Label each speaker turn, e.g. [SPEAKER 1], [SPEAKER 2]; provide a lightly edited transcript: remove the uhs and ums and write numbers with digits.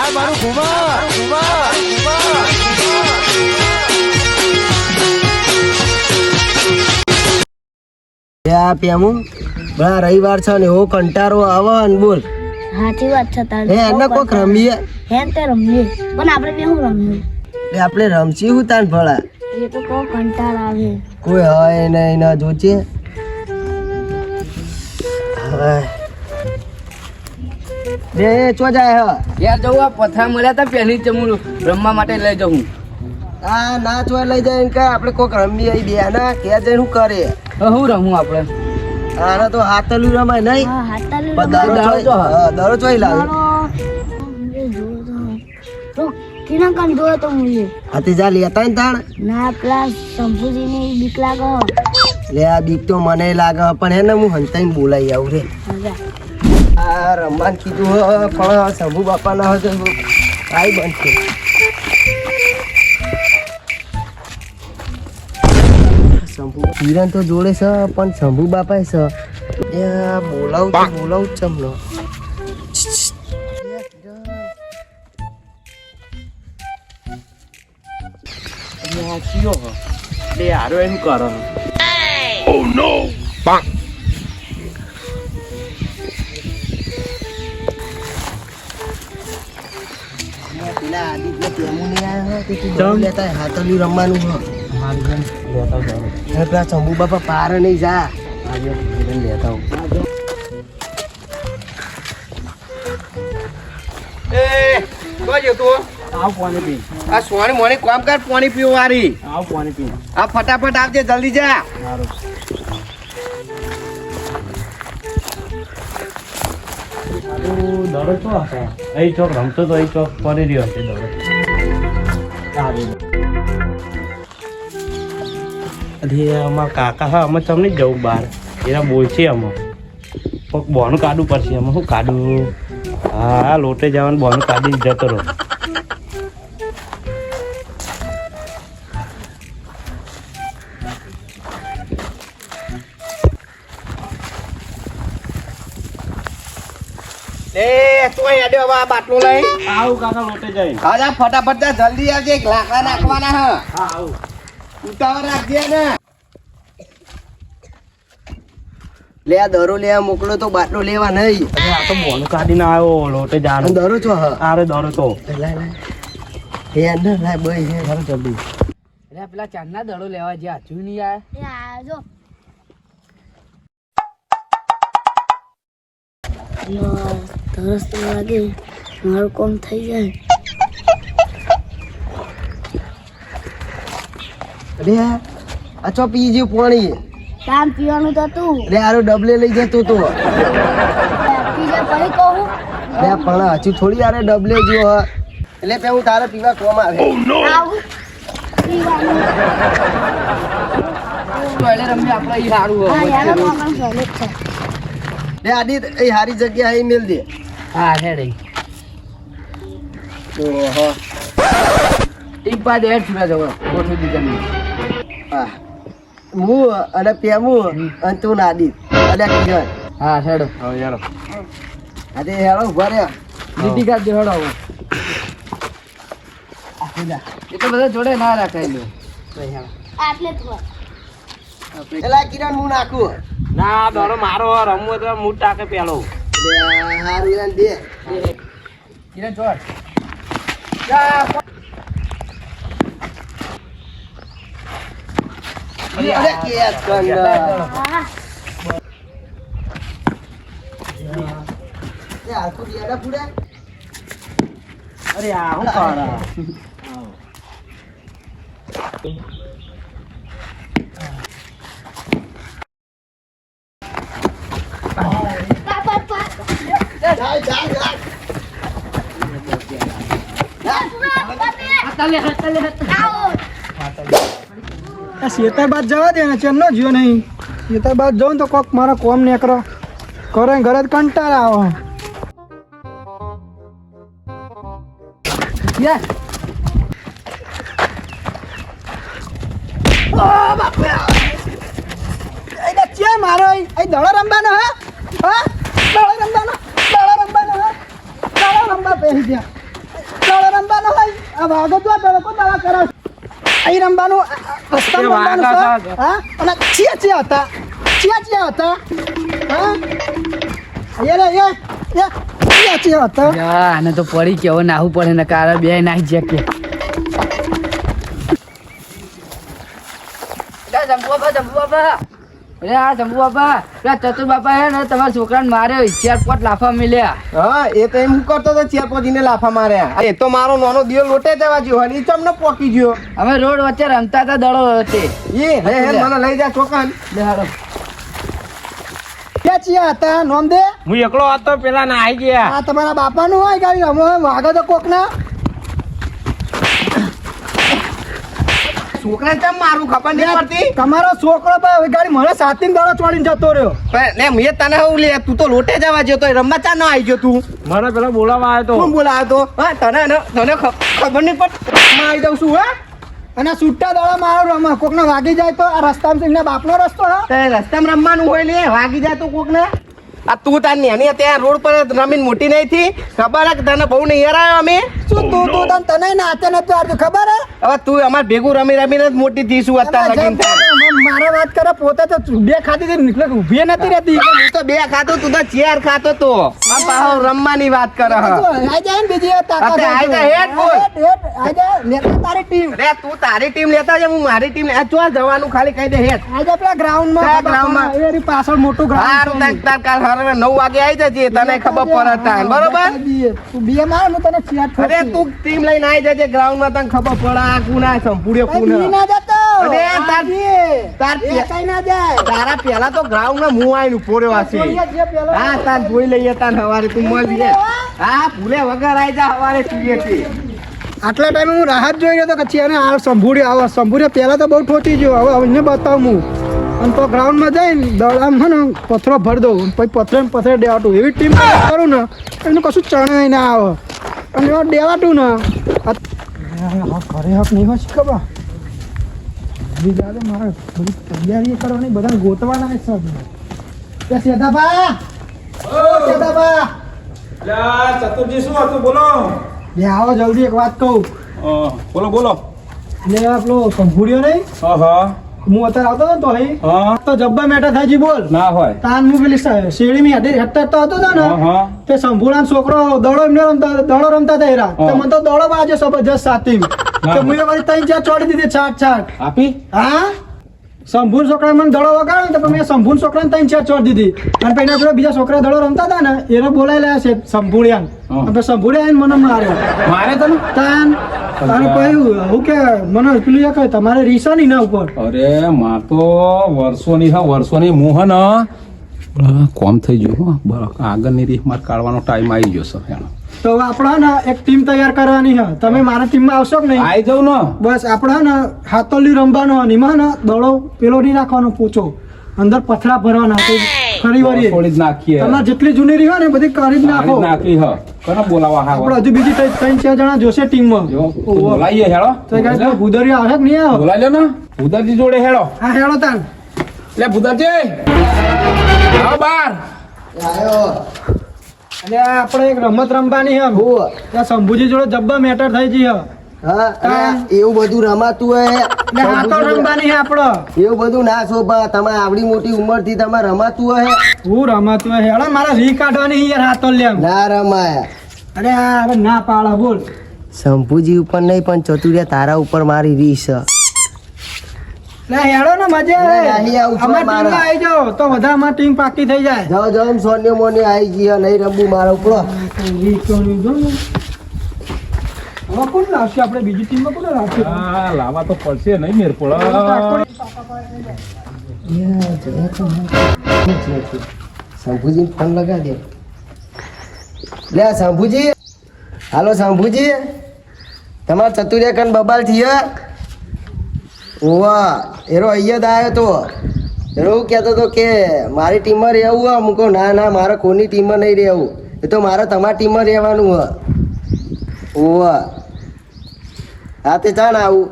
[SPEAKER 1] આ મારું ઘુમા પેમું બરા રવિવાર છે ને એવો કંટારો આવે ને બોલ.
[SPEAKER 2] સાચી વાત છે તારી.
[SPEAKER 1] એને કોક રમીએ
[SPEAKER 2] તે રમીએ પણ આપણે બે શું રમીએ?
[SPEAKER 1] આપણે રમશી હું તાન ભળા
[SPEAKER 2] એ તો કોઈ કંટાળ આવે.
[SPEAKER 1] કોઈ હોય નહીં ના જોચે. બે ચો જાય હ
[SPEAKER 3] યાર જવું આ પથરા મળ્યા તા પહેલી જ હું રમવા માટે લઈ જાઉં.
[SPEAKER 1] આ ના ચો લઈ જાય ને કે આપણે કોક રમીએ બે ના કે જઈને શું કરે.
[SPEAKER 3] હું રમું આપણે
[SPEAKER 1] આને તો હાથલું રમાય નહીં.
[SPEAKER 2] હા હાથાલી
[SPEAKER 1] દરો ચોઈ લાવે
[SPEAKER 2] કિના કન દો તો મુએ
[SPEAKER 1] હાથી જા લેતા ને તાણ.
[SPEAKER 2] ના પેલા શંભુજીની બીક લાગે.
[SPEAKER 1] લે આ બીક તો મને લાગે પણ એને હું હંતાઈને બોલાઈ આવું રે. આ રમવાનું કીધું હ પણ શંભુ બાપા ના હોય તો આઈ બનશે. શંભુ કિરણ તો જોડે છે પણ શંભુ બાપા છે એ બોલાવું ચમનો. પેલા આદિત્ય પેમું નહીં આવ્યા કે તું દોડ લેતા હાથોલી રમવાનું હ પેલા શંભુ બાપા પાર નહીં જા લેતા હું.
[SPEAKER 3] આવ પાણી પી.
[SPEAKER 1] આ સોની મોની કામ કર પાણી પીવો વારી.
[SPEAKER 3] આવ પાણી પી.
[SPEAKER 1] આ ફટાફટ આવજે જલ્દી જા.
[SPEAKER 3] દડો તો હશે અહીં ચોક રમતો તો અહીં ચોક પડી રહ્યો હશે દડો. અમારા કાકા હા અમે તમને જ જવું બહાર એના બોલશે અમે કોઈક બોનું કાઢવું પડશે અમે શું કાઢવું. હા લોટે જવાનું બોનું કાઢીને જતો રહો.
[SPEAKER 1] બાટલો લઈ
[SPEAKER 3] આવું કાકા લોટે જઈ.
[SPEAKER 1] હા ફટાફટ જા જલ્દી આવજે લાકડા નાખવાના હ.
[SPEAKER 3] હા આવું.
[SPEAKER 1] ઉતાવળ રાખજે ને. લે આ દરો લેવા મોકલો તો બાટલો લેવા નહીં.
[SPEAKER 3] આ તો બોનું કાઢીને આવ્યો લોટે જવાનું.
[SPEAKER 1] દરો છો હ
[SPEAKER 3] આરે દડો તો
[SPEAKER 1] હે ને લાય બઈ હે
[SPEAKER 3] ઘરે જલ્દી. એટલે પેલા ચાંદના દડો લેવા જે હાચું નહીં આવે.
[SPEAKER 2] એ આજો તરસ તો લાગે મારું કોમ થઈ જાય.
[SPEAKER 1] અરે આ ચો પી જે પાણી.
[SPEAKER 2] કામ પીવાનું તો તું
[SPEAKER 1] અરે આરો ડબલે લઈ જતો તો.
[SPEAKER 2] પીજા પડી કહું
[SPEAKER 1] લે પણ હજુ થોડી આરે ડબલે જો હ એટલે પે હું તારે પીવા કોમ આવે.
[SPEAKER 2] આવું પીવાનું.
[SPEAKER 3] ટોયલે રમી આપણે ઈ સારું
[SPEAKER 2] હા
[SPEAKER 3] હોય.
[SPEAKER 2] યાર કોણ સોલે છે.
[SPEAKER 1] લે આદિત એ હારી જગ્યા એ મેલ દે.
[SPEAKER 3] હા હેડે.
[SPEAKER 1] ઓહો
[SPEAKER 3] ટીપા દે હેડ છુરા જવો ગોઠવી દીધા નહીં.
[SPEAKER 1] હા હું અને પેમુ અને તું ને આદિત અને કિરણ.
[SPEAKER 3] હા હેડો હવે યારો
[SPEAKER 1] આજે હેળો ઉભા રહ્યા.
[SPEAKER 3] દીદી કાઢ દે હેડો હવે. એ તો બધા જોડે ના રાખાય લો.
[SPEAKER 2] આટલે જ હોય.
[SPEAKER 1] એલા કિરણ હું નાખું.
[SPEAKER 3] ના દોડો મારો રમવો તો મૂડ ટાકે પેલો.
[SPEAKER 1] લે હારું એને દે.
[SPEAKER 3] કિરણ છોડ.
[SPEAKER 1] અરે કેસ કંદ.
[SPEAKER 2] હા
[SPEAKER 1] એ આખું દિયાડા પૂરા.
[SPEAKER 3] અરે આ હું કાળા.
[SPEAKER 4] શેતાબાદ જવા દે ને ચેમનો જ્યો નહીં. શેતાબાદ જાઉં તો કોક મારા કોમ નીકળો કરે ઘરે જ કંટાળા આવો. મારો દડો રમવાનો હા દડો રમવાનો હા દડો રમવા પહેરી ગયા. દડો રમવાનો હોય આ વાગો તો દડો કો દડા કરાવ અહીં રમવાનું રસ્તા રમવાનું છે હા અને ચિયા હતા હા ચિયા હતા
[SPEAKER 5] આને તો પડી કેવો નાહવું પડે ને કારે બે નાહી જાય કે જંબુ બાપા અરે આ જંબુ બાપા પેલા ચતુર બાપા હે ને તમારા છોકરાને માર્યો 4-5 લાફા મિલ્યા
[SPEAKER 1] હા એ તો એમ કરતો તો ચેપોજીને લાફા માર્યા એ તો મારો નાનો દિયો લોટે જવા ગયો અને ચમ ને પોકી ગયો
[SPEAKER 5] અમે રોડ વચ્ચે રમતા હતા દડો વચ્ચે
[SPEAKER 1] હે મને લઈ જા ચોકન
[SPEAKER 5] બેહાડો
[SPEAKER 4] ક્યાં ચિયા હતા નોમ દે
[SPEAKER 3] હું એકલો હતો પેલા ના આવી ગયા
[SPEAKER 4] આ તમારા બાપાનું હોય ગાડી રમો વાગો તો કોકના
[SPEAKER 1] છોકરા ચમ મારું ખબર નહીં પડતી
[SPEAKER 4] તમારો છોકરો તો હવે ગાડી મને સાતીન દડો ચોડીને જતો રહ્યો
[SPEAKER 1] લે મેં તને હું લે તું તો લોટે જવા ગયો તો રમવા ચા ન આવી ગયો તું
[SPEAKER 3] મને પેલા બોલાવા આવ્યો
[SPEAKER 1] કોણ બોલાવ્યો તો હા તને ખબર નહીં પડતી આવી દઉં છું હા
[SPEAKER 4] અને છૂટા દડો મારો રમા કોકને વાગી જાય તો આ રસ્તામાં એમના બાપનો રસ્તો હા
[SPEAKER 1] તે રસ્તામાં રમવાનું હોય લે વાગી જાય તો કોકને આ તું તાર નેની ત્યાં રોડ પર રમીને મોટી નહીં થી ખબર હે કે તને બહુ નહીં હરાયો અમે
[SPEAKER 4] શું તું તને નાચે નતું આવતું ખબર હે
[SPEAKER 1] હવે તું અમાર ભેગું રમીને જ મોટી થઈશું અત્યારે લગીન થાય
[SPEAKER 4] મારા વાત કરે પોતે તો બે ખાતી હતી નીકળે ઊભી નથી રહેતી
[SPEAKER 1] હું તો બે ખાતો તું તો ચેર ખાતો તો આ પાહો રમવાની વાત કરે હ
[SPEAKER 4] આઈ જાય ને બીજી
[SPEAKER 1] અત્યારે આઈ જા હેડ બોલ
[SPEAKER 4] આઈ જાય લેતા તારી ટીમ
[SPEAKER 1] અરે તું તારી ટીમ લેતા જા હું મારી ટીમ આ ચો જવાનું ખાલી કહી દે હેડ
[SPEAKER 4] આઈ જા પેલા ગ્રાઉન્ડમાં
[SPEAKER 1] કયા groundમાં?
[SPEAKER 4] એની પાછળ મોટું
[SPEAKER 1] હારું
[SPEAKER 4] ગ્રાઉન્ડ
[SPEAKER 1] તાર કાલ હરવે 9 વાગે આવી જજે તને ખબર પડે તાન બરોબર
[SPEAKER 4] તું બે માર હું તને ચિયાટ
[SPEAKER 1] અરે તું ટીમ લઈને આવી જજે ગ્રાઉન્ડ માં તને ખબર પડે આ કુના સંપૂર્ય
[SPEAKER 4] બી
[SPEAKER 1] કુના
[SPEAKER 4] ના જતો
[SPEAKER 1] અરે તાર
[SPEAKER 4] એ કઈ ના જાય
[SPEAKER 1] તારા પેલા તો ગ્રાઉન્ડ માં હું આવીને ઉભો રહ્યો હશે
[SPEAKER 4] જોઈએ છે પેલો
[SPEAKER 1] હા તાર જોઈ લઈએ તાર હવારે તું મળજે હા ભૂલે વગર આવી જા હવારે પીએ છે
[SPEAKER 4] આટલા ટાઈમે હું રાહત જોઈ રહ્યો તો કે છે ને આ સંભુડી પહેલા તો બહુ ઠોચી ગયો હવે એને બતાવું હું અને તો ગ્રાઉન્ડમાં જઈને દડામ છે ને પથરો ભરી દઉં પછી પથરે દેવાટું એવી ટીમ કરું ને એનું કશું ચણે ના આવે અને એવા દેવાટું ને ઘરે હક નહીં હોય ખબર બીજા મારે બધી તૈયારી કરવાની બધાને ગોતવાના છે સેદાબા
[SPEAKER 3] ચતુરજી શું હતું બોલો
[SPEAKER 4] બે આવો જલ્દી એક વાત કહું
[SPEAKER 3] બોલો
[SPEAKER 4] એટલે આપણો સંભુડ્યો નહીં
[SPEAKER 3] હા
[SPEAKER 4] હું અત્યારે આવતો હતો ને તો
[SPEAKER 3] હા
[SPEAKER 4] તો જબ્બા મેટા થાય જી બોલ
[SPEAKER 3] ના હોય
[SPEAKER 4] તાન હું પેલી શેરડી માં હેઠતા તો હતો ને
[SPEAKER 3] હા
[SPEAKER 4] તે સંભુળાનો છોકરો દડો એમને દડો રમતા હતા એરા તો મને તો દડો બાજુ જબરજસ્ત સાથી તો મુએ વળી 3-4 ચોડી દીધી છાટ
[SPEAKER 3] આપી
[SPEAKER 4] હા સંભૂર છોકરા મને દડો વગાડ્યો ને તો મેં સંભૂર છોકરાને 3-4 ચોડી દીધી અને પછી જોડે બીજા છોકરા દડો રમતા હતા ને એને બોલાવી લાયા છે સંભુળિયાને આપણે સંભુળિયા મને માર્યો
[SPEAKER 3] મારે તને
[SPEAKER 4] તાન અને પછી હું કે મને પેલું એ કહે તમારે રીસા નહીં ના ઉપર
[SPEAKER 6] અરે માં તો વર્ષોની મોહન કોમ થઈ ગયું બરાબર આગળની રીત મારે કાઢવાનો ટાઈમ આવી ગયો સર એનો
[SPEAKER 4] તો હવે આપણે ને એક ટીમ તૈયાર કરવાની છે તમે મારા ટીમમાં આવશો કે નહીં
[SPEAKER 6] આવી જાઉં ને
[SPEAKER 4] બસ આપણે ને હાથોલી રમવાનો અને એમાં ને દડો પેલો નહીં રાખવાનો પોચો અંદર પથરા ભરવાના તો ફરી વળીએ
[SPEAKER 6] થોડી જ નાખીએ
[SPEAKER 4] તમારે જેટલી જૂની રહી હોય ને બધી કરી જ નાખો
[SPEAKER 6] નાખી હ કોને બોલાવા હા
[SPEAKER 4] આપણે હજુ બીજી 3-4 જણા જોશે ટીમમાં
[SPEAKER 6] જો બોલાઈએ હેડો
[SPEAKER 4] તો ગાઈસ ભૂદરી આવે કે નહીં આવે
[SPEAKER 6] બોલાઈ લો ને ભૂદરજી જોડે હેડો
[SPEAKER 4] હા હેડો તાન
[SPEAKER 6] લે ભૂદરજી આવો બાર
[SPEAKER 1] આયો
[SPEAKER 4] અને આપણે એક રમત રમવાની છે ત્યાં શંભુજી જોડે જબ્બા મેટર થઈ ગઈ
[SPEAKER 1] હા એવું બધું રમાતું હોય
[SPEAKER 4] ને હાથો રમવાની છે આપણે
[SPEAKER 1] એવું બધું ના શોભા તમારે આવડી મોટી ઉંમર થી તમારે રમાતું હોય
[SPEAKER 4] હું રમાતું હોય હેડો મારા રી કાઢવાની યાર હાથો લેમ
[SPEAKER 1] ના રમાય
[SPEAKER 4] અરે આ હવે ના પાડા બોલ
[SPEAKER 1] શંભુજી ઉપર નહીં પણ ચતુરિયા તારા ઉપર મારી રીસ
[SPEAKER 4] લે હેડો ને મજા આવે
[SPEAKER 1] નહીં આવું છું
[SPEAKER 4] અમાર ટીમમાં
[SPEAKER 1] મારા.
[SPEAKER 4] આવી જાઓ તો બધા અમાર ટીમ પાકી થઈ જાય
[SPEAKER 1] જાઓ જાઓ સોન્યો મોની આવી ગઈ નહીં રમવું મારા ઉપર
[SPEAKER 4] હવે કોણ લાવશે આપણે બીજી ટીમમાં કોને લાવશે
[SPEAKER 6] હા લાવવા તો પડશે નહીં મેર પડે
[SPEAKER 1] શંભુજી ફોન લગા દે લે શંભુજી હાલો શંભુજી તમારા ચતુરિયા કન બબાલ થયા ઓવા એરો અહીંયા જ આવ્યો તો એનો એવું કહેતો હતો કે મારી ટીમમાં રહેવું હોય હું કહું ના મારે કોની ટીમમાં નહીં રહેવું એ તો મારે તમારી ટીમમાં રહેવાનું હોય ઓવા હા તે ચાલ આવું